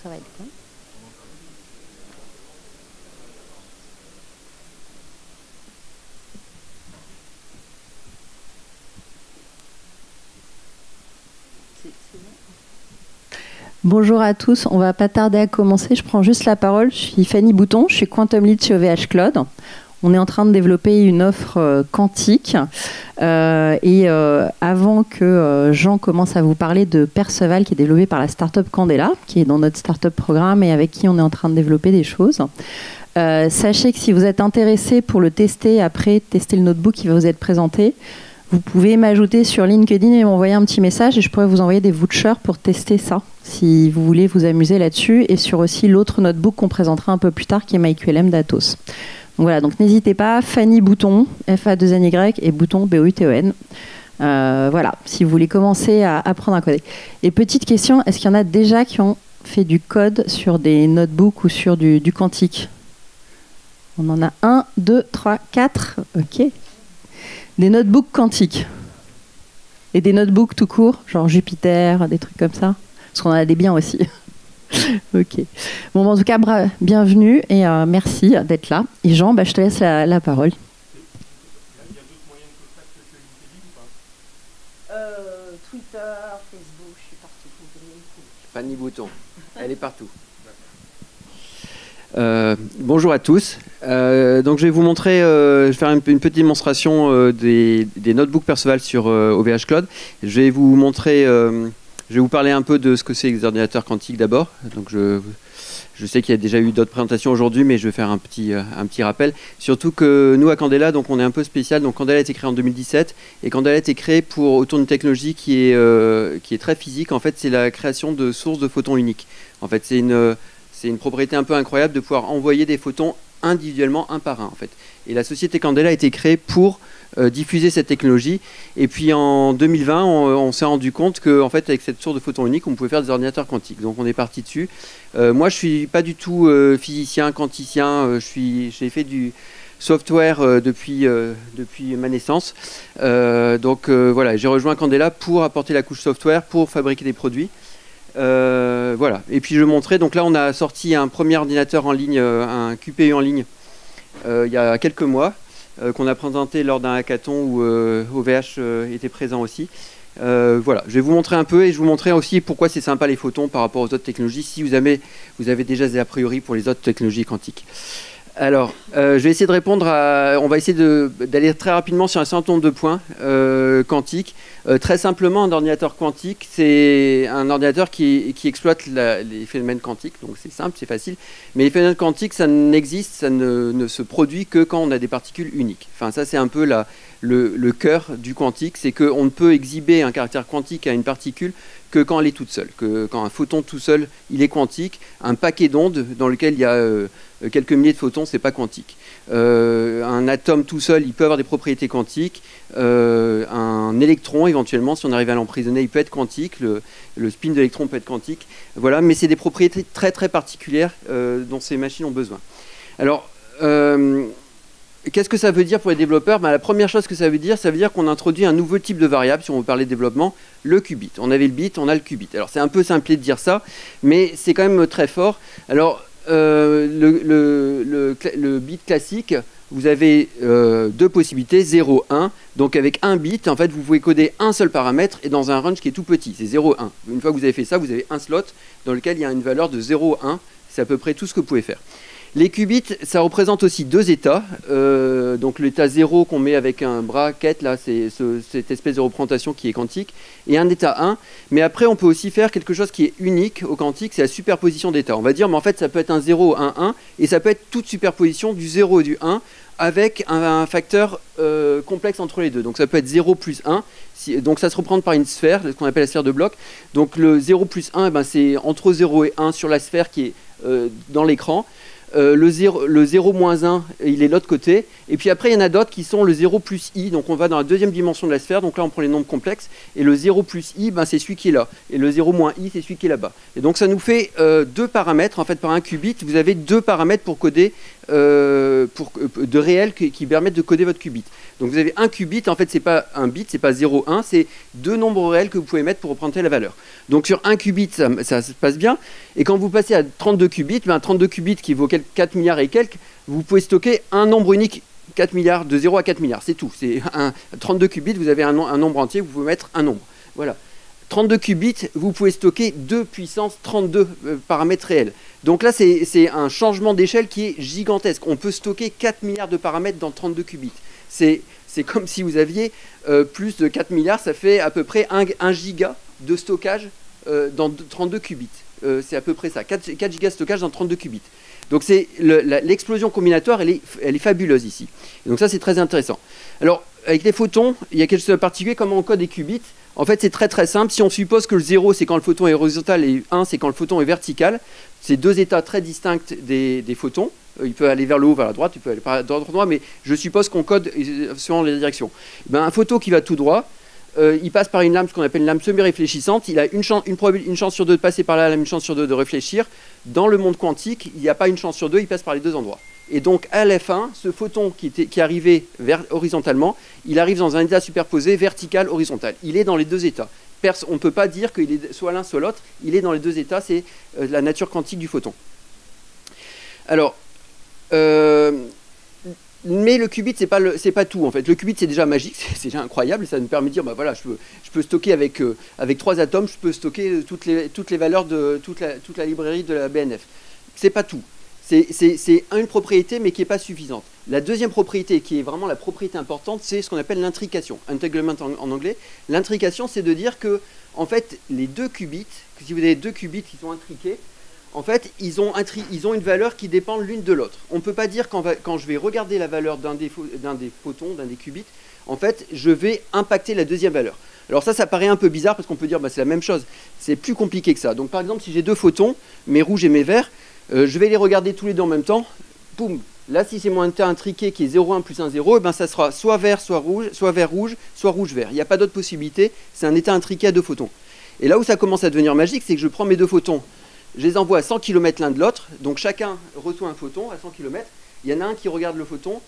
ça va être bien. Bonjour à tous, on va pas tarder à commencer. Je prends juste la parole. Je suis Fanny Bouton, je suis Quantum Lead chez OVH Cloud. On est en train de développer une offre quantique. Avant que Jean commence à vous parler de Perceval, qui est développé par la startup Candela, qui est dans notre startup programme et avec qui on est en train de développer des choses. Sachez que si vous êtes intéressé pour le tester, après tester le notebook qui va vous être présenté, vous pouvez m'ajouter sur LinkedIn et m'envoyer un petit message et je pourrais vous envoyer des vouchers pour tester ça, si vous voulez vous amuser là-dessus, et sur aussi l'autre notebook qu'on présentera un peu plus tard, qui est MyQLM d'Atos. Donc voilà, donc n'hésitez pas, Fanny Bouton, F-A-2-N-Y, et Bouton, B-O-U-T-O-N. Voilà, si vous voulez commencer à apprendre à coder. Et petite question, est-ce qu'il y en a déjà qui ont fait du code sur des notebooks ou sur du quantique? On en a 1, 2, 3, 4, ok. Des notebooks quantiques. Et des notebooks tout court, genre Jupyter, des trucs comme ça. Parce qu'on en a des biens aussi. Ok. Bon, en tout cas, bienvenue et merci d'être là. Et Jean, je te laisse la parole. Il y a d'autres moyens de contact que LinkedIn ou pas? Twitter, Facebook, je suis partout. Fanny Bouton, elle est partout. Bonjour à tous. Donc je vais vous montrer, je vais faire une petite démonstration des notebooks Perceval sur OVH Cloud. Je vais vous montrer, je vais vous parler un peu de ce que c'est les ordinateurs quantiques d'abord. Donc je sais qu'il y a déjà eu d'autres présentations aujourd'hui, mais je vais faire un petit rappel. Surtout que nous à Candela, donc on est un peu spécial. Donc Candela a été créé en 2017 et Candela a été créé autour d'une technologie qui est très physique. En fait, c'est la création de sources de photons uniques. En fait, c'est une propriété un peu incroyable de pouvoir envoyer des photons individuellement, un par un, en fait. Et la société Candela a été créée pour diffuser cette technologie. Et puis en 2020, on s'est rendu compte qu'en fait, avec cette source de photons uniques, on pouvait faire des ordinateurs quantiques. Donc on est parti dessus. Moi, je ne suis pas du tout physicien, quanticien. J'ai fait du software depuis ma naissance. Voilà, j'ai rejoint Candela pour apporter la couche software, pour fabriquer des produits. Voilà. Et puis je montrais, donc là on a sorti un premier ordinateur en ligne, un QPU en ligne, il y a quelques mois, qu'on a présenté lors d'un hackathon où OVH était présent aussi. Voilà, je vais vous montrer un peu et je vous montrer aussi pourquoi c'est sympa les photons par rapport aux autres technologies, si vous avez déjà des a priori pour les autres technologies quantiques. Alors, je vais essayer de répondre on va essayer d'aller très rapidement sur un certain nombre de points quantiques. Très simplement, un ordinateur quantique, c'est un ordinateur qui exploite les phénomènes quantiques. Donc c'est simple, c'est facile. Mais les phénomènes quantiques, ça n'existe, ça ne se produit que quand on a des particules uniques. Enfin, ça, c'est un peu le cœur du quantique. C'est qu'on ne peut exhiber un caractère quantique à une particule que quand elle est toute seule. Que quand un photon tout seul, il est quantique. Un paquet d'ondes dans lequel il y a quelques milliers de photons, c'est pas quantique. Un atome tout seul, il peut avoir des propriétés quantiques. Un électron, éventuellement, si on arrive à l'emprisonner, il peut être quantique. Le spin de l'électron peut être quantique. Voilà, mais c'est des propriétés très très particulières dont ces machines ont besoin. Alors, qu'est-ce que ça veut dire pour les développeurs? La première chose que ça veut dire qu'on introduit un nouveau type de variable, si on veut parler de développement, le qubit. On avait le bit, on a le qubit. Alors c'est un peu simplé de dire ça, mais c'est quand même très fort. Alors, le bit classique, vous avez deux possibilités, 0, 1. Donc avec un bit, en fait, vous pouvez coder un seul paramètre et dans un range qui est tout petit, c'est 0, 1. Une fois que vous avez fait ça, vous avez un slot dans lequel il y a une valeur de 0, 1. C'est à peu près tout ce que vous pouvez faire. Les qubits, ça représente aussi deux états. Donc l'état 0 qu'on met avec un bracket, là, c'est cette espèce de représentation qui est quantique, et un état 1. Mais après, on peut aussi faire quelque chose qui est unique au quantique, c'est la superposition d'états. On va dire, mais en fait, ça peut être un 0, un 1, et ça peut être toute superposition du 0 et du 1 avec un facteur complexe entre les deux. Donc ça peut être 0 plus 1. Donc ça se représente par une sphère, ce qu'on appelle la sphère de Bloch. Donc le 0 plus 1, c'est entre 0 et 1 sur la sphère qui est dans l'écran. Le 0 moins 1, il est de l'autre côté, Et puis après, il y en a d'autres qui sont le 0 plus i, donc on va dans la deuxième dimension de la sphère, donc là on prend les nombres complexes, et le 0 plus i, ben, c'est celui qui est là, et le 0 moins i, c'est celui qui est là-bas. Et donc ça nous fait deux paramètres, en fait par un qubit, vous avez deux paramètres pour coder, de réels qui permettent de coder votre qubit. Donc vous avez un qubit, en fait c'est pas un bit, c'est pas 0, 1, c'est deux nombres réels que vous pouvez mettre pour représenter la valeur. Donc sur un qubit, ça se passe bien, et quand vous passez à 32 qubits, ben 32 qubits qui vaut 4 milliards et quelques, vous pouvez stocker un nombre unique, 4 milliards, de 0 à 4 milliards, c'est tout. C'est 32 qubits, vous avez un nombre entier, vous pouvez mettre un nombre. Voilà. 32 qubits, vous pouvez stocker 2 puissance 32 paramètres réels. Donc là, c'est un changement d'échelle qui est gigantesque. On peut stocker 4 milliards de paramètres dans 32 qubits. C'est comme si vous aviez plus de 4 milliards, ça fait à peu près 1 giga de stockage dans 32 qubits. C'est à peu près ça, 4 gigas de stockage dans 32 qubits. Donc l'explosion combinatoire, elle est fabuleuse ici. Et donc ça, c'est très intéressant. Alors, avec les photons, il y a quelque chose de particulier, comment on code des qubits. En fait, c'est très très simple. Si on suppose que le 0, c'est quand le photon est horizontal, et 1, c'est quand le photon est vertical, c'est deux états très distincts des photons. Il peut aller vers le haut, vers la droite, il peut aller par droit, mais je suppose qu'on code selon les directions. Ben, un photon qui va tout droit, il passe par une lame, ce qu'on appelle une lame semi-réfléchissante. Il a une chance sur deux de passer par là, une chance sur deux de réfléchir. Dans le monde quantique, il n'y a pas une chance sur deux, il passe par les deux endroits. Et donc, à la fin, ce photon qui arrivait horizontalement, il arrive dans un état superposé vertical-horizontal. Il est dans les deux états. On ne peut pas dire qu'il est soit l'un, soit l'autre. Il est dans les deux états, c'est la nature quantique du photon. Alors, mais le qubit, c'est pas tout en fait. Le qubit, c'est déjà magique, c'est déjà incroyable. Ça nous permet de dire, bah voilà, je peux stocker avec 3 atomes, je peux stocker toutes les valeurs de toute la librairie de la BNF. C'est pas tout. C'est une propriété, mais qui n'est pas suffisante. La deuxième propriété, qui est vraiment la propriété importante, c'est ce qu'on appelle l'intrication, entanglement en anglais. L'intrication, c'est de dire que, en fait, les deux qubits, si vous avez deux qubits qui sont intriqués, en fait, ils ont une valeur qui dépend l'une de l'autre. On ne peut pas dire quand je vais regarder la valeur d'un des photons, d'un des qubits, en fait, je vais impacter la deuxième valeur. Alors ça paraît un peu bizarre parce qu'on peut dire bah, c'est la même chose. C'est plus compliqué que ça. Donc par exemple, si j'ai deux photons, mes rouges et mes verts, je vais les regarder tous les deux en même temps. Boum. Là, si c'est mon état intriqué qui est 0,1 plus 1, 0, et ben ça sera soit vert, soit vert, rouge, soit rouge, vert. Il n'y a pas d'autre possibilité. C'est un état intriqué à deux photons. Et là où ça commence à devenir magique, c'est que je prends mes deux photons, je les envoie à 100 km l'un de l'autre. Donc chacun reçoit un photon à 100 km. Il y en a un qui regarde le photon.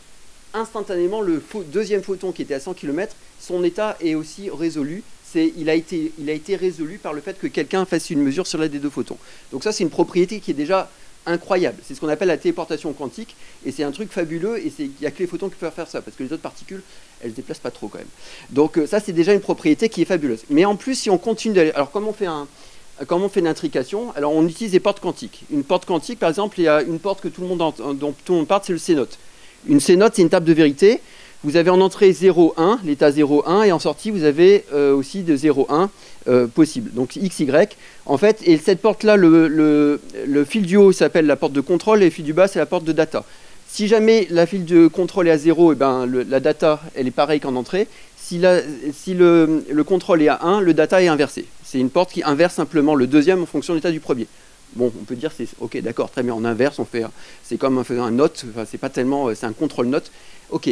Instantanément, le deuxième photon qui était à 100 km, son état est aussi résolu. Il a été résolu par le fait que quelqu'un fasse une mesure sur l'aide des deux photons. Donc ça, c'est une propriété qui est déjà incroyable. C'est ce qu'on appelle la téléportation quantique, et c'est un truc fabuleux, et il n'y a que les photons qui peuvent faire ça, parce que les autres particules, elles ne se déplacent pas trop quand même. Donc ça, c'est déjà une propriété qui est fabuleuse. Mais en plus, si on continue d'aller... Alors comment on fait une intrication? Alors on utilise des portes quantiques. Une porte quantique, par exemple, il y a une porte dont tout le monde parle, c'est le C-note. Une C-note, c'est une table de vérité. Vous avez en entrée 0, 1, l'état 0, 1, et en sortie, vous avez aussi de 0, 1 possible. Donc X, Y. En fait, et cette porte-là, le fil du haut s'appelle la porte de contrôle, et le fil du bas, c'est la porte de data. Si jamais la fil de contrôle est à 0, et ben, la data, elle est pareille qu'en entrée. Si le contrôle est à 1, le data est inversé. C'est une porte qui inverse simplement le deuxième en fonction de l'état du premier. Bon, on peut dire, ok, d'accord, très bien, on inverse, c'est comme un note, enfin, c'est pas tellement, c'est un contrôle note. Ok,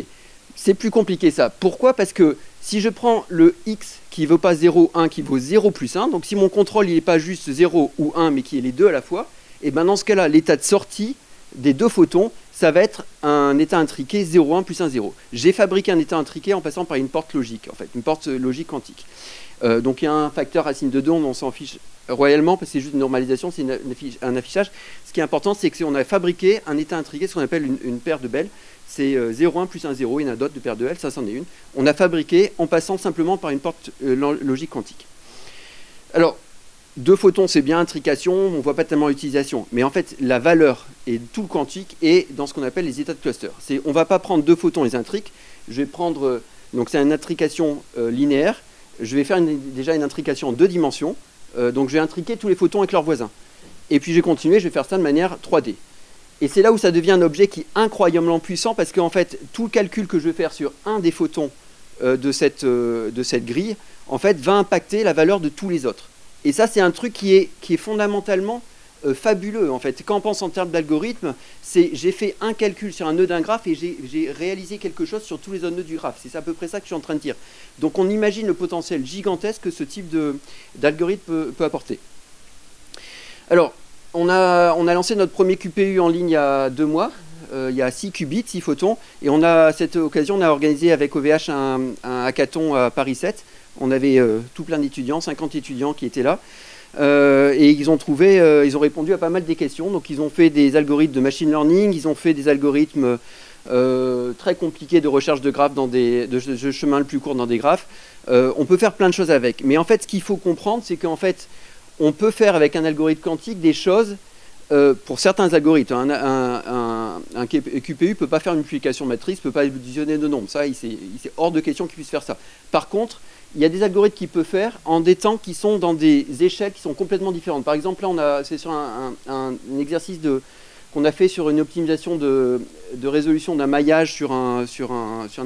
c'est plus compliqué ça. Pourquoi? Parce que si je prends le X qui ne vaut pas 0, 1, qui vaut 0 plus 1, donc si mon contrôle n'est pas juste 0 ou 1, mais qui est les deux à la fois, et ben dans ce cas-là, l'état de sortie des deux photons, ça va être un état intriqué 0, 1 plus 1, 0. J'ai fabriqué un état intriqué en passant par une porte logique, en fait, une porte logique quantique. Donc il y a un facteur racine de 2, on s'en fiche royalement, parce que c'est juste une normalisation, c'est un affichage. Ce qui est important, c'est qu'on a fabriqué un état intriqué, ce qu'on appelle une paire de Bell. C'est 0, 1 plus 1, 0, il y en a d'autres de paires de L, ça c'en est une. On a fabriqué en passant simplement par une porte logique quantique. Alors, deux photons, c'est bien, intrication, on ne voit pas tellement l'utilisation. Mais en fait, la valeur et tout le quantique est dans ce qu'on appelle les états de cluster. On ne va pas prendre deux photons et les intriques. Je vais prendre, donc c'est une intrication linéaire. Je vais faire déjà une intrication en 2 dimensions. Donc je vais intriquer tous les photons avec leurs voisins. Et puis je vais continuer, je vais faire ça de manière 3D. Et c'est là où ça devient un objet qui est incroyablement puissant, parce qu'en fait, tout le calcul que je vais faire sur un des photons de cette grille, en fait, va impacter la valeur de tous les autres. Et ça, c'est un truc qui est fondamentalement fabuleux en fait. Quand on pense en termes d'algorithme, c'est j'ai fait un calcul sur un nœud d'un graphe et j'ai réalisé quelque chose sur tous les autres nœuds du graphe. C'est à peu près ça que je suis en train de dire. Donc on imagine le potentiel gigantesque que ce type d'algorithme peut apporter. Alors, on a lancé notre premier QPU en ligne il y a 2 mois. Il y a 6 qubits, 6 photons. Et à cette occasion, on a organisé avec OVH un hackathon à Paris 7. On avait tout plein d'étudiants, 50 étudiants qui étaient là. Et ils ont répondu à pas mal des questions. Donc ils ont fait des algorithmes de machine learning, ils ont fait des algorithmes très compliqués de recherche de graphes, de chemin le plus court dans des graphes. On peut faire plein de choses avec. Mais en fait, ce qu'il faut comprendre, c'est qu'en fait, on peut faire avec un algorithme quantique des choses pour certains algorithmes. Un QPU ne peut pas faire une multiplication matrice, ne peut pas additionner de nombres. Ça, c'est hors de question qu'il puisse faire ça. Par contre, il y a des algorithmes qu'il peut faire en des temps qui sont dans des échelles qui sont complètement différentes. Par exemple, là, c'est sur un exercice qu'on a fait sur une optimisation de résolution d'un maillage sur un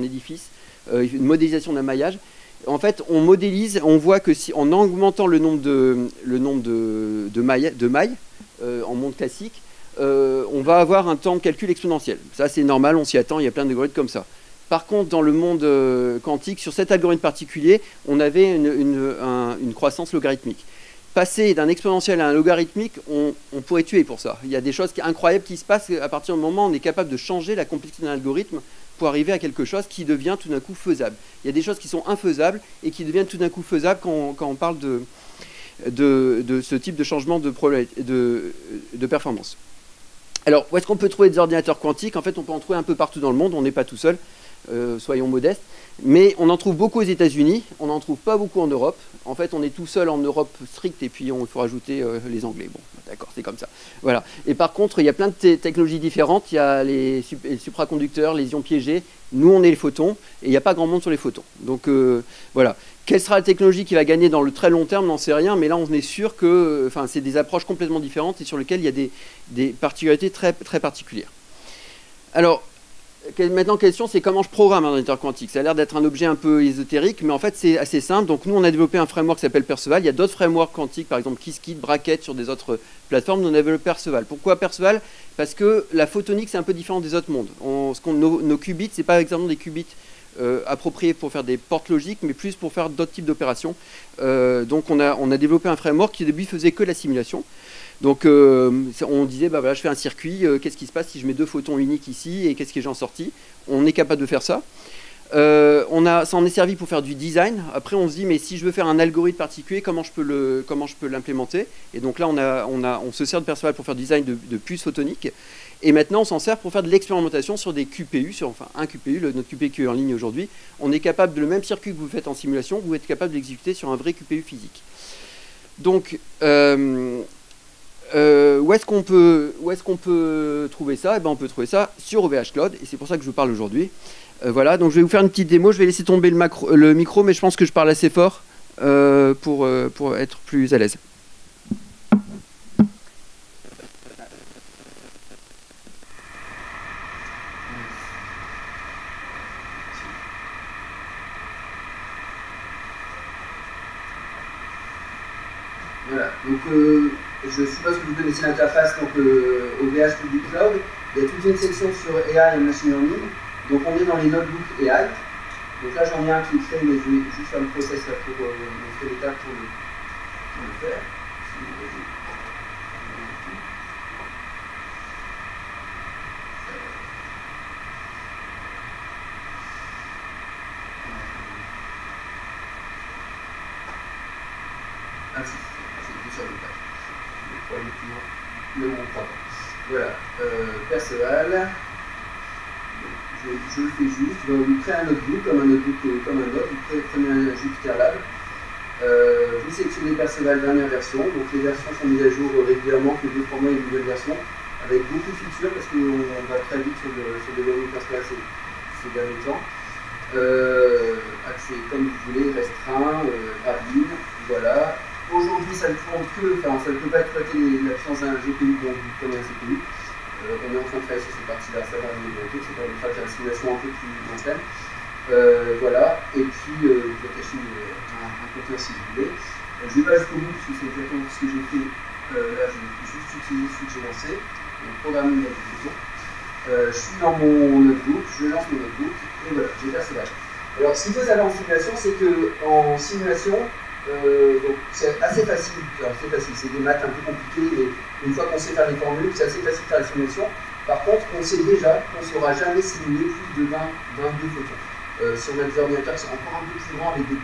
édifice, une modélisation d'un maillage. En fait, on modélise, on voit que si en augmentant le nombre de mailles en monde classique, on va avoir un temps de calcul exponentiel. Ça, c'est normal, on s'y attend, il y a plein d'algorithmes comme ça. Par contre, dans le monde quantique, sur cet algorithme particulier, on avait une croissance logarithmique. Passer d'un exponentiel à un logarithmique, on pourrait tuer pour ça. Il y a des choses incroyables qui se passent à partir du moment où on est capable de changer la complexité d'un algorithme pour arriver à quelque chose qui devient tout d'un coup faisable. Il y a des choses qui sont infaisables et qui deviennent tout d'un coup faisables quand on parle de ce type de changement de performance. Alors, où est-ce qu'on peut trouver des ordinateurs quantiques? En fait, on peut en trouver un peu partout dans le monde, on n'est pas tout seul. Soyons modestes, mais on en trouve beaucoup aux États-Unis, on n'en trouve pas beaucoup en Europe. En fait, on est tout seul en Europe stricte et puis il faut rajouter les Anglais. Bon, d'accord, c'est comme ça. Voilà. Et par contre, il y a plein de technologies différentes. Il y a les supraconducteurs, les ions piégés. Nous, on est les photons et il n'y a pas grand monde sur les photons. Donc voilà. Quelle sera la technologie qui va gagner dans le très long terme? N'en sait rien, mais là, on est sûr que, c'est des approches complètement différentes et sur lesquelles il y a des particularités très, très particulières. Alors, maintenant, la question, c'est comment je programme un ordinateur quantique. Ça a l'air d'être un objet un peu ésotérique, mais en fait, c'est assez simple. Donc, nous, on a développé un framework qui s'appelle Perceval. Il y a d'autres frameworks quantiques, par exemple Qiskit, Braket, sur des autres plateformes. Nous, on a développé Perceval. Pourquoi Perceval? Parce que la photonique, c'est un peu différent des autres mondes. Nos qubits, ce n'est pas exactement des qubits appropriés pour faire des portes logiques, mais plus pour faire d'autres types d'opérations. Donc, on a développé un framework qui, au début, faisait que la simulation. Donc on disait, bah voilà, je fais un circuit, qu'est-ce qui se passe si je mets 2 photons uniques ici et qu'est-ce qui est en sortie? On est capable de faire ça. Ça en est servi pour faire du design. Après on se dit, mais si je veux faire un algorithme particulier, comment je peux l'implémenter? Et donc là on se sert de Perceval pour faire du design de puces photoniques. Et maintenant on s'en sert pour faire de l'expérimentation sur des QPU, un QPU, notre QPU qui est en ligne aujourd'hui. On est capable de le même circuit que vous faites en simulation, vous êtes capable de l'exécuter sur un vrai QPU physique. Donc où est-ce qu'on peut trouver ça? Eh ben, on peut trouver ça sur OVH Cloud, et c'est pour ça que je vous parle aujourd'hui. Voilà, donc je vais vous faire une petite démo, je vais laisser tomber le micro, mais je pense que je parle assez fort pour être plus à l'aise. Voilà, donc je suppose que vous connaissez l'interface OVH Public Cloud. Il y a toute une section sur AI et Machine Learning. Donc on est dans les notebooks AI. Donc là j'en ai un qui est fait, mais je vais juste faire le process là pour montrer l'étape pour le faire. Ah si, c'est sur le page. Le montant. Voilà, Perceval. Je le fais juste. Vous créez un notebook comme un autre. Vous prenez un Jupyter Lab. Vous sélectionnez Perceval dernière version. Donc les versions sont mises à jour régulièrement, que 2-3 mois une nouvelle version, avec beaucoup de features parce qu'on va très vite sur le développement Perceval ces derniers temps. Accès comme vous voulez, restreint, rapide, voilà. Aujourd'hui, ça ne tourne ça ne peut pas exploiter la puissance d'un GPU dont vous prenez un CPU. On est en train de travailler sur cette partie-là, ça va arriver bientôt, c'est pour faire une simulation un peu plus long terme. Voilà, et puis vous attachez un compteur si vous voulez. Je ne vais pas jusqu'au bout parce que c'est exactement ce que j'ai fait là, je vais juste utiliser celui que j'ai lancé, donc programmer une application. Je suis dans mon notebook, je lance mon notebook, et voilà, j'ai Perceval. Alors, ce qu'il faut savoir en simulation, c'est qu'en simulation, c'est assez facile. C'est des maths un peu compliquées, mais une fois qu'on sait faire les formules, c'est assez facile de faire la simulation. Par contre, on sait déjà qu'on ne saura jamais simuler plus de 22 photons. Si on a des ordinateurs qui sont encore un peu plus grands avec des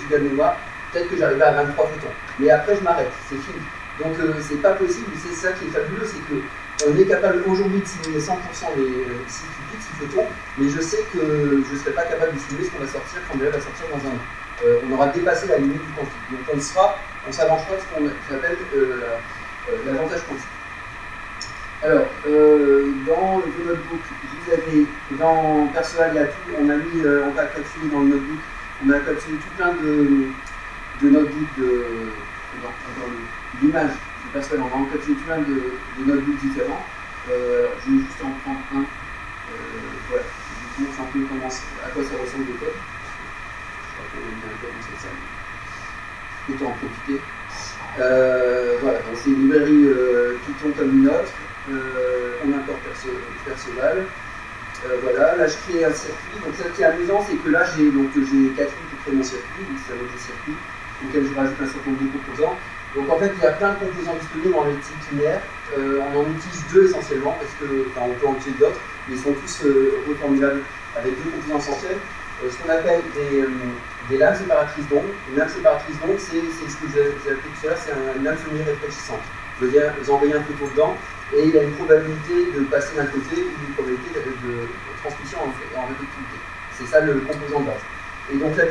gigas de mémoire, peut-être que j'arriverai à 23 photons. Mais après, je m'arrête, c'est fini. Donc, c'est pas possible, c'est ça qui est fabuleux, c'est qu'on est capable aujourd'hui de simuler 100% les 6 qubits, 6 photons, mais je sais que je ne serai pas capable de simuler ce qu'on va sortir quand on va sortir dans un an. On aura dépassé la limite du quantique. Donc, on s'avancera de ce qu'on appelle l'avantage quantique. Alors, dans le notebook, vous avez, dans Perceval, il y a tout, on va capsuler dans le notebook, on a capsulé tout plein de notebooks dans l'image de Perceval, on va en capsuler tout plein de notebooks différents. Je vais juste en prendre un, voilà, je vous montre un peu à quoi ça ressemble le code. Je crois qu'on a mis un code dans cette salle. Autant en profiter. Voilà, donc c'est une librairie Python comme une autre. On importe Perceval. Voilà, là je crée un circuit. Donc ce qui est amusant, c'est que là j'ai 4 lignes pour créer mon circuit, donc ça va être des circuits auxquels je rajoute un certain nombre de composants. Donc en fait il y a plein de composants disponibles en électrique linéaire. On en utilise 2 essentiellement, parce que on peut en utiliser d'autres, mais ils sont tous reformulables avec 2 composants essentiels. Ce qu'on appelle des lames séparatrices d'ondes. Une lame séparatrice d'ondes, c'est ce que j'ai appelé tout à l'heure, c'est une lame semi-réfléchissante. Je veux dire, vous envoyez un photon dedans, et il y a une probabilité de passer d'un côté ou une probabilité de transmission en réflectivité. C'est ça le composant de base. Et donc le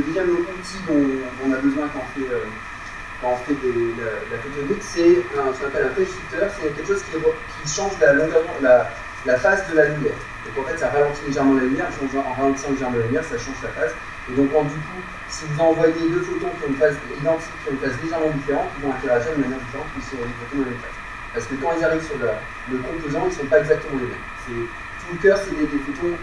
deuxième outil dont on a besoin quand on fait la photonique, c'est ce qu'on appelle un phase shifter. C'est quelque chose qui change la phase de la lumière. Donc en fait, ça ralentit légèrement la lumière. En ralentissant légèrement la lumière, ça change la phase. Et donc du coup, si vous envoyez 2 photons qui ont une phase identique, qui ont une phase légèrement différente, ils vont interagir de manière différente que sur les photons dans la même phase. Parce que quand ils arrivent sur le composant, ils ne sont pas exactement les mêmes. Tout le cœur, c'est des photons,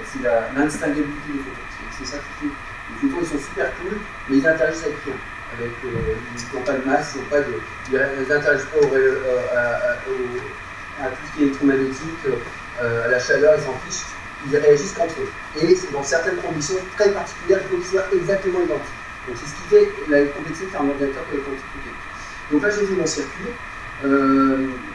c'est l'indistinctabilité des photons. C'est ça qui fait. Les photons, ils sont super cool, mais ils interagissent avec rien. Ils n'ont pas de masse, ils n'interagissent pas à tout ce qui est électromagnétique, à la chaleur, ils s'en fichent. Ils réagissent qu'entre eux. Et c'est dans certaines conditions très particulières, il faut qu'ils soient exactement identiques. Donc c'est ce qui fait la complexité de faire un ordinateur quantique. Donc là, j'ai fait mon circuit.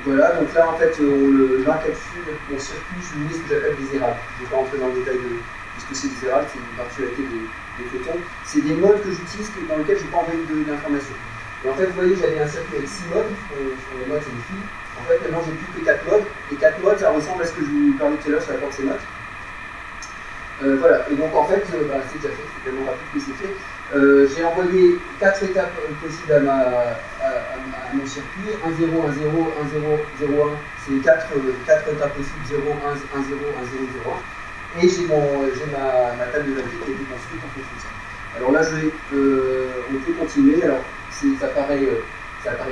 Voilà, donc là en fait dans la capsule, mon circuit, je lui mets ce que j'appelle des érables. Je ne vais pas rentrer dans le détail de ce que c'est des érables, c'est une particularité des photons. C'est des modes que j'utilise dans lesquels je ne peux pas envoyer d'informations. Et en fait, vous voyez, j'avais un circuit avec 6 modes, sur les modes c'est des fils. En fait, maintenant j'ai plus que 4 modes, et 4 modes ça ressemble à ce que je vous parlais tout à l'heure sur la porte CMOS. Voilà, et donc en fait, c'est déjà fait, c'est tellement rapide que c'est fait. J'ai envoyé 4 étapes possibles à mon circuit, 1, 0, 1, 0, 1, 0, 0, 1, c'est 4 étapes possibles, 0, 1, 1, 0, 1, 0, 0, 1. Et j'ai ma table de logique qui a été construite en fonction de ça. Alors là, on peut continuer, alors ça paraît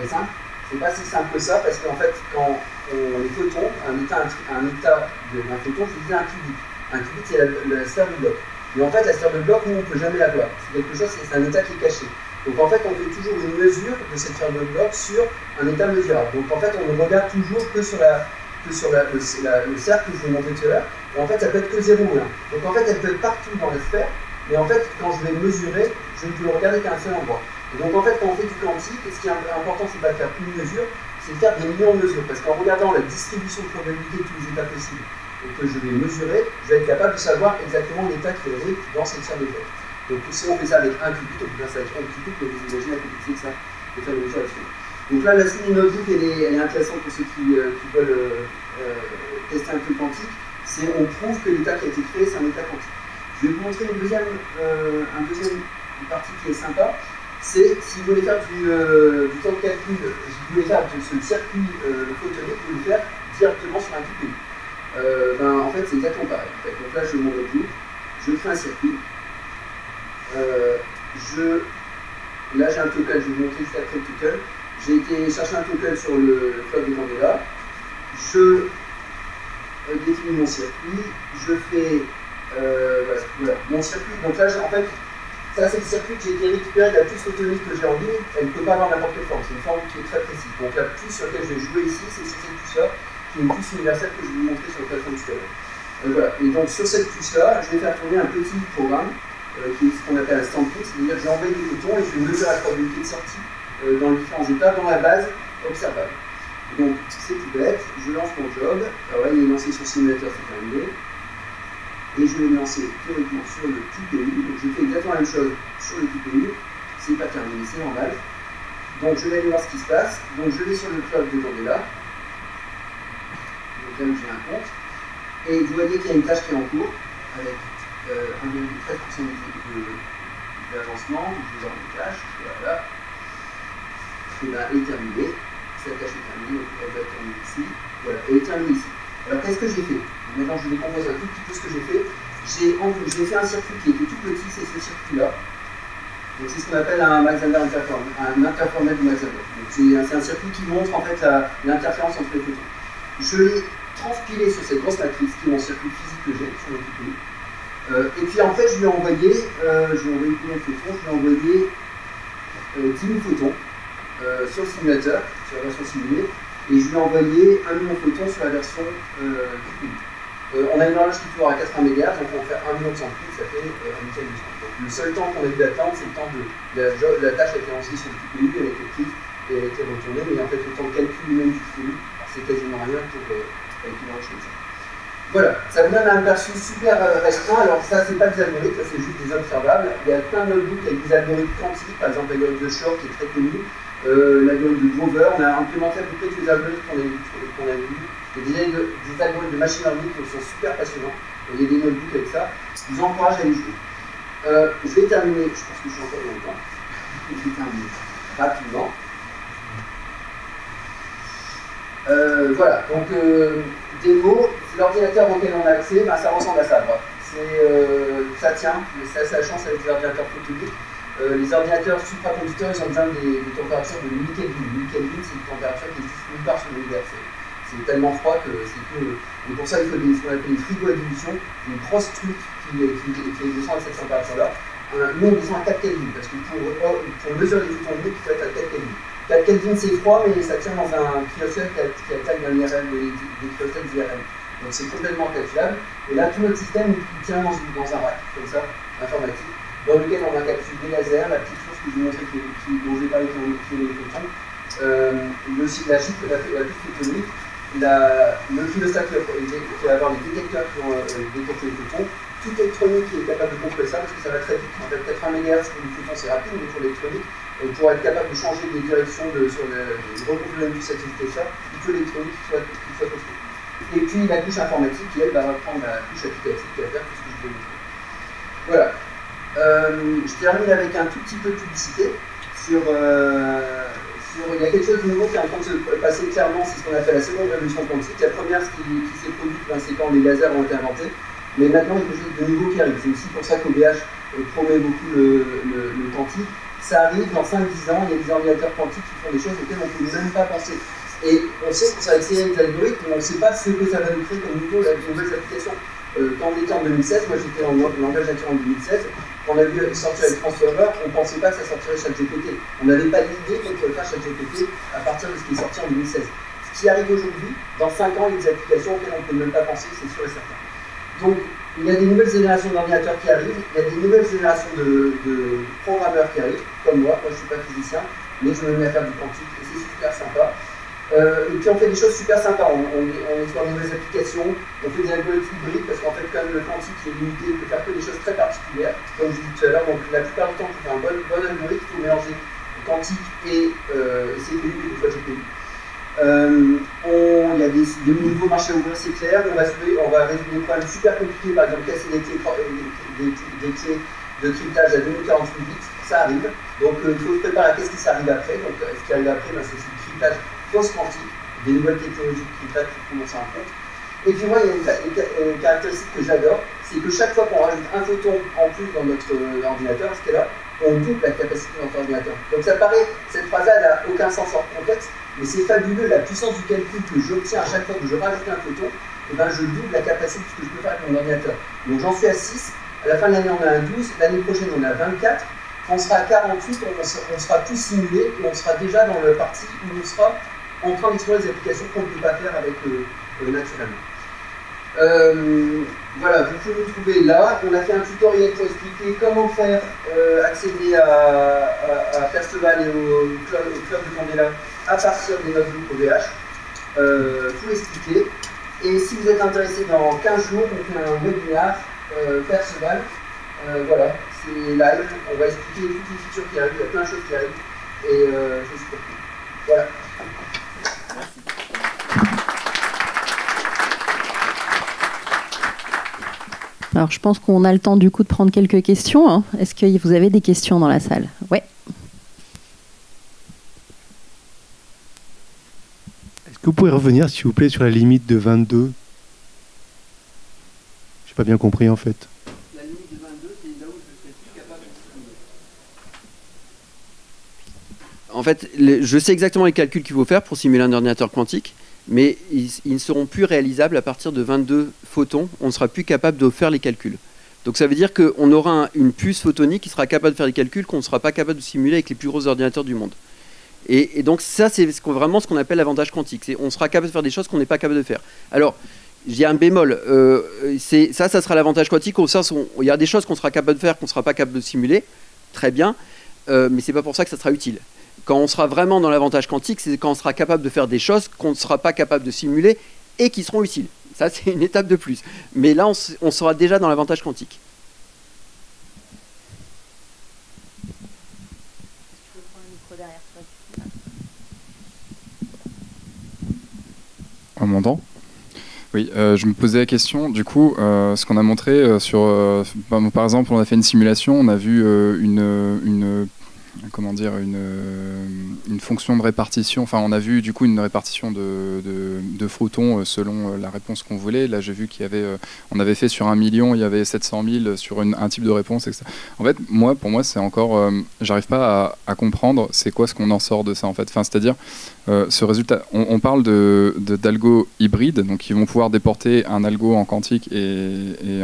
simple, c'est pas si simple que ça, parce qu'en fait, quand les photons, un état d'un photon, je disais un qubit. Un qubit, c'est la sphère de bloc. Mais en fait, la sphère de bloc, nous, on ne peut jamais la voir. C'est quelque chose, c'est un état qui est caché. Donc en fait, on fait toujours une mesure de cette sphère de bloc sur un état mesurable. Donc en fait, on ne regarde toujours que sur le cercle que je vous montrais tout à l'heure. Et en fait, ça peut être que 0 ou 1. Donc en fait, elle peut être partout dans la sphère. Mais en fait, quand je vais mesurer, je ne peux le regarder qu'à un seul endroit. Et donc en fait, quand on fait du quantique, ce qui est important, c'est pas de faire une mesure, c'est de faire des millions de mesures. Parce qu'en regardant la distribution de probabilité de tous les états possibles, et que je vais mesurer, je vais être capable de savoir exactement l'état qui est dans cette sphère de bloc. Donc si on fait ça avec un qubit, on peut faire ça avec 1 qubit, mais vous imaginez la complexité de ça, de faire une mesure là-dessus. Donc là, la Sony Notebook, elle est intéressante pour ceux qui veulent tester un peu le quantique. On prouve que l'état qui a été créé, c'est un état quantique. Je vais vous montrer une deuxième partie qui est sympa. C'est si vous voulez faire du temps de calcul, si vous voulez faire ce circuit photonique, vous voulez le faire directement sur un QPU. En fait, c'est exactement pareil. En fait. Donc là, je mon notebook, je fais un circuit. Là, j'ai un token, je vais vous montrer juste après le token. J'ai été chercher un token sur le cloud de Candela. Je définis mon circuit. Je fais voilà, mon circuit. Donc là, en fait, Ça, c'est le circuit que j'ai été récupéré de la puce photonique que j'ai en ligne. Elle ne peut pas avoir n'importe quelle forme. C'est une forme qui est très précise. Donc la puce sur laquelle je vais jouer ici, c'est sur cette puce-là, qui est une puce universelle que je vais vous montrer sur le plateau tout à l'heure. Voilà. Et donc sur cette puce-là, je vais faire tourner un petit programme qui est ce qu'on appelle un stamping, c'est-à-dire que j'ai envoyé des photons et je vais mesurer la probabilité de sortie dans les différents états dans la base observable. Donc c'est tout bête, je lance mon job, alors là il est lancé sur le simulateur, c'est terminé, et je vais le lancer théoriquement sur le TPU, donc je fais exactement la même chose sur le TPU, c'est pas terminé, c'est en base. Donc je vais aller voir ce qui se passe, donc je vais sur le cloud de Candela, donc là où j'ai un compte, et vous voyez qu'il y a une tâche qui est en cours, avec 1,13% d'avancement, je vais voir une tâche, voilà, et bien elle est terminée. Cette tâche est terminée, donc elle va être terminée ici. Voilà, elle est terminée ici. Alors qu'est-ce que j'ai fait? Maintenant je décompose un tout petit peu ce que j'ai fait. J'ai fait un circuit qui était tout petit, c'est ce circuit-là. Donc c'est ce qu'on appelle un Mach-Zehnder interferomet, un interferomet de Mach-Zehnder. C'est un circuit qui montre en fait l'interférence entre les photons. Je l'ai transpilé sur cette grosse matrice qui est mon circuit physique que j'ai sur le TPU. Et puis en fait je lui ai envoyé combien de photons? Je lui ai envoyé 10 000 photons. Sur le simulateur, sur la version simulée, et je lui ai envoyé 1 million de photons sur la version TPU. On a une horloge qui tourne à 80 MHz, donc on va faire 1 million de samples, ça fait 1 million de samples. Donc le seul temps qu'on a dû attendre, c'est le temps de. La tâche a été lancée sur le TPU, elle a été prise et elle a été retournée, mais en fait le temps de calcul même du TPU, c'est quasiment rien pour avec une horloge comme ça. Voilà, ça vous donne un aperçu super restreint. Alors ça, c'est pas des algorithmes, ça c'est juste des observables. Il y a plein de notebooks avec des algorithmes quantiques, par exemple l'algorithme de Shor qui est très connu. L'algorithme de Grover, on a implémenté à peu près tous les algorithmes qu'on a vus. Il y a des algorithmes de machine learning qui sont super passionnants. Il y a des notebooks avec ça. Je vous encourage à les jouer. Je vais terminer, je pense que je suis encore dans le temps. Je vais terminer rapidement. Voilà, donc démo, l'ordinateur auquel on a accès, ben, ça ressemble à ça. Ça tient, c'est assez la chance avec les ordinateurs photoniques. Les ordinateurs supraconducteurs, ils ont besoin des températures de 1000 Kelvin. 1000 Kelvin, c'est une température qui existe nulle part sur l'univers. C'est tellement froid que c'est que. Et pour ça, il faut ce qu'on appelle des frigos à dilution, une grosse truc qui descend à cette température-là. Nous, on descend à 4 Kelvin, parce que pour mesurer les photons uniques, il faut être à 4 Kelvin. 4 Kelvin, c'est froid, mais ça tient dans un cryostat qui a la taille d'un IRM, des cryostats d'IRM. Donc c'est complètement calculable. Et là, tout notre système, il tient dans un rack, comme ça, informatique, dans lequel on encapsule des lasers, la petite chose que je vous montrais dont j'ai parlé qui est les photons, la puce photonique, le cryostat qui va avoir les détecteurs qui vont détecter les photons, toute électronique qui est capable de contrôler ça, parce que ça va très vite. En fait, 80 MHz pour les photons c'est rapide, mais pour l'électronique, pour être capable de changer les directions de reconfigurer une puce activité ça, il faut l'électronique qui soit construite. Et puis la couche informatique qui elle va reprendre la couche applicative qui va faire tout ce que je vais vous montrer. Voilà. Je termine avec un tout petit peu de publicité sur il y a quelque chose de nouveau qui est en train de se passer clairement, c'est ce qu'on appelle la seconde révolution quantique. La première, ce qui s'est produite, c'est quand les lasers ont été inventés, mais maintenant il y a quelque chose de nouveau qui arrive. C'est aussi pour ça qu'OVH promet beaucoup le quantique. Ça arrive dans 5-10 ans, il y a des ordinateurs quantiques qui font des choses auxquelles on ne peut même pas penser. Et on sait que ça va accélérer les algorithmes, mais on ne sait pas ce que ça va nous créer comme nouvelles applications. Quand on était en 2016, moi j'étais en langage naturel en 2016, quand on a vu sortir les transformers, on ne pensait pas que ça sortirait ChatGPT. On n'avait pas l'idée qu'on pouvait faire ChatGPT à partir de ce qui est sorti en 2016. Ce qui arrive aujourd'hui, dans 5 ans, il y a des applications auxquelles on ne peut même pas penser, c'est sûr et certain. Donc, il y a des nouvelles générations d'ordinateurs qui arrivent, il y a des nouvelles générations de programmeurs qui arrivent, comme moi je ne suis pas physicien, mais je me mets à faire du quantique et c'est super sympa. Et puis on fait des choses super sympas, on explore de nouvelles applications, on fait des algorithmes hybrides parce qu'en fait quand même le quantique est limité, il peut faire que des choses très particulières, comme je disais tout à l'heure, donc la plupart du temps pour faire un bon algorithme, il faut mélanger quantique et CPU et des fois GPU. Il y a des nouveaux marchés ouverts, c'est clair, on va résoudre des problèmes super compliqués, par exemple casser des clés de cryptage à 2048 bits, ça arrive, donc il faut se préparer à qu'est-ce qui arrive après, donc ce qui arrive après, c'est le cryptage post-quantique, des nouvelles technologies de cryptage qui commencent à en compte. Et puis moi, il y a une caractéristique que j'adore, c'est que chaque fois qu'on rajoute un photon en plus dans notre ordinateur, ce qu'elle a, on double la capacité de notre ordinateur. Donc ça paraît, cette phrase-là, elle n'a aucun sens hors contexte, mais c'est fabuleux, la puissance du calcul que j'obtiens à chaque fois que je rajoute un photon, et ben je double la capacité de ce que je peux faire avec mon ordinateur. Donc j'en suis à 6, À la fin de l'année, on a un 12. L'année prochaine, on a 24. Quand on sera à 48, on sera tout simulé et on sera déjà dans la partie où on sera en train d'explorer des applications qu'on ne peut pas faire avec naturellement. Voilà, vous pouvez nous trouver là. On a fait un tutoriel pour expliquer comment faire accéder à Perceval et au club de Candela à partir des notebooks OVH. Tout expliquer. Et si vous êtes intéressé, dans 15 jours, on fait un webinaire Perceval. Voilà, c'est live. On va expliquer toutes les features qui arrivent. Il y a plein de choses qui arrivent. Et je suis pour tout. Voilà. Alors, je pense qu'on a le temps du coup de prendre quelques questions. Hein. Est-ce que vous avez des questions dans la salle? Ouais. Est-ce que vous pouvez revenir, s'il vous plaît, sur la limite de 22? Je n'ai pas bien compris, en fait. La limite de 22, c'est là où je serai plus capable de simuler. En fait, je sais exactement les calculs qu'il faut faire pour simuler un ordinateur quantique, mais ils ne seront plus réalisables à partir de 22 photons. On ne sera plus capable de faire les calculs. Donc ça veut dire qu'on aura une puce photonique qui sera capable de faire des calculs qu'on ne sera pas capable de simuler avec les plus gros ordinateurs du monde. Et donc ça, c'est vraiment ce qu'on appelle l'avantage quantique. On sera capable de faire des choses qu'on n'est pas capable de faire. Alors, il y a un bémol. Ça sera l'avantage quantique au sens où il y a des choses qu'on sera capable de faire qu'on ne sera pas capable de simuler. Très bien. Mais ce n'est pas pour ça que ça sera utile. Quand on sera vraiment dans l'avantage quantique, c'est quand on sera capable de faire des choses qu'on ne sera pas capable de simuler et qui seront utiles. Ça, c'est une étape de plus. Mais là, on sera déjà dans l'avantage quantique. On m'entend ? Oui, je me posais la question, du coup, ce qu'on a montré par exemple, on a fait une simulation, on a vu une fonction de répartition, enfin on a vu du coup une répartition de photons selon la réponse qu'on voulait. Là j'ai vu qu'il y avait, on avait fait sur 1 million, il y avait 700 000 sur un type de réponse, etc. En fait, pour moi c'est encore, j'arrive pas à comprendre c'est quoi ce qu'on en sort de ça en fait. Enfin, c'est-à-dire, ce résultat, on parle d'algo hybrides, donc ils vont pouvoir déporter un algo en quantique et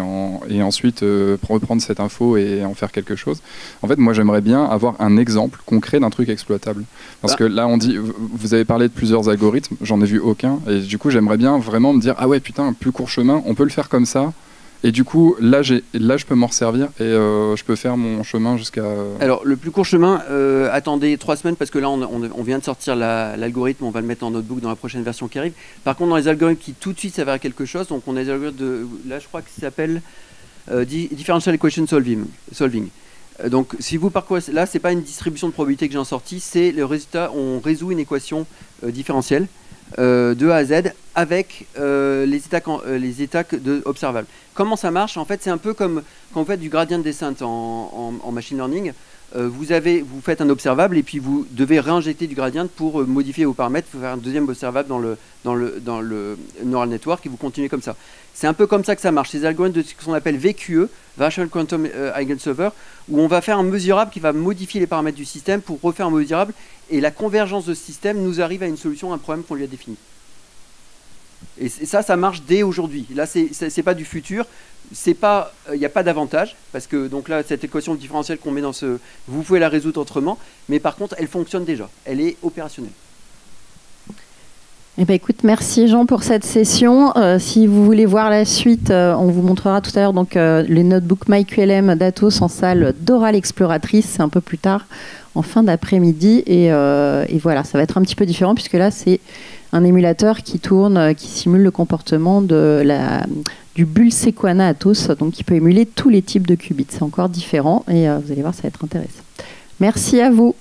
ensuite reprendre cette info et en faire quelque chose. En fait, moi j'aimerais bien avoir un exemple concret d'un truc exploitable. Parce que là, on dit, vous avez parlé de plusieurs algorithmes, j'en ai vu aucun, et du coup, j'aimerais bien vraiment me dire, ah ouais, putain, un plus court chemin, on peut le faire comme ça, et du coup, là, je peux m'en resservir, et je peux faire mon chemin jusqu'à... Alors, le plus court chemin, attendez 3 semaines, parce que là, on vient de sortir l'algorithme, on va le mettre en notebook dans la prochaine version qui arrive. Par contre, dans les algorithmes qui tout de suite s'avèrent quelque chose, donc on a des algorithmes là, je crois que ça s'appelle Differential Equation Solving. Donc, si vous parcourez, là, c'est pas une distribution de probabilité que j'ai en sortie, c'est le résultat, on résout une équation différentielle de A à Z avec les états observables. Comment ça marche? En fait, c'est un peu comme quand vous faites du gradient descent en machine learning. Vous faites un observable et puis vous devez réinjecter du gradient pour modifier vos paramètres, pour faire un deuxième observable dans le neural network et vous continuez comme ça. C'est un peu comme ça que ça marche. Ces algorithmes de ce qu'on appelle VQE, Virtual Quantum Eigensolver, où on va faire un mesurable qui va modifier les paramètres du système pour refaire un mesurable et la convergence de ce système nous arrive à une solution à un problème qu'on lui a défini. Et ça marche dès aujourd'hui. Là, c'est pas du futur. Il n'y a pas d'avantage parce que donc là, cette équation différentielle qu'on met dans vous pouvez la résoudre autrement, mais par contre, elle fonctionne déjà. Elle est opérationnelle. Eh ben, écoute, merci Jean pour cette session. Si vous voulez voir la suite, on vous montrera tout à l'heure donc les notebooks MyQLM d'Atos en salle d'Oral Exploratrice, c'est un peu plus tard, en fin d'après-midi. Et voilà, ça va être un petit peu différent puisque là, c'est un émulateur qui tourne, qui simule le comportement du bulle Sequana Atos, donc qui peut émuler tous les types de qubits. C'est encore différent et vous allez voir, ça va être intéressant. Merci à vous.